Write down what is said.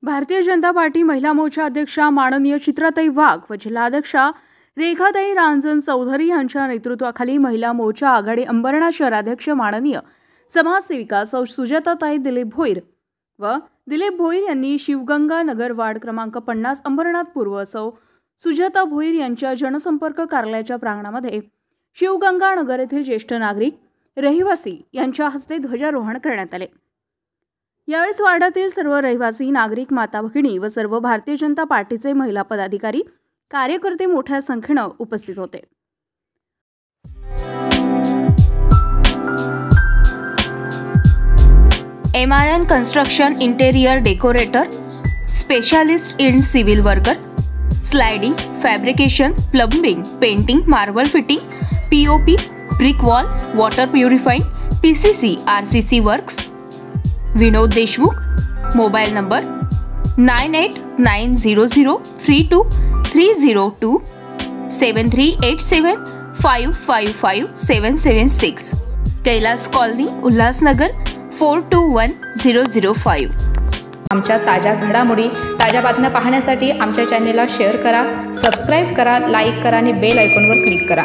Bharatiya Janata party महिला मोर्चा अध्यक्षा माननीय चित्राताई वाघ व जिल्हाध्यक्षा रेखाताई रांजन चौधरी यांच्या नेतृत्वाखाली महिला मोर्चा आघाडी अंबरनाथ शहराध्यक्ष माननीय समाजसेविका सौ सुजाताताई दिलीप भोईर व दिलीप भोईर यांनी शिवगंगा नगर वार्ड क्रमांक 50 अंबरनाथ पूर्व सौ सुजाता भोईर यांच्या जनसंपर्क कार्यालयाच्या प्रांगणामध्ये शिवगंगा नगर येथील ज्येष्ठ नागरिक रहिवासी यांच्या हस्ते ध्वजारोहण करण्यात आले। यावेळी वार्डातील सर्व रहिवासी नागरिक माता भगिनी व सर्व भारतीय जनता पार्टीचे महिला पदाधिकारी कार्यकर्ते मोठ्या संख्येने उपस्थित होते। MRN construction interior decorator, specialist in civil worker, sliding, fabrication, plumbing, painting, marble fitting, POP, brick wall, water purifying, PCC, RCC works. Vinod Deshmukh, mobile number 9890032302 7387555776, Kailas colony, Ulhasnagar 421005। आमच्या ताज्या घडामोडी, ताज्या बातम्या पाहण्यासाठी आमच्या चॅनेलला शेअर करा, सबस्क्राइब करा, लाईक करा आणि बेल आयकॉनवर क्लिक करा।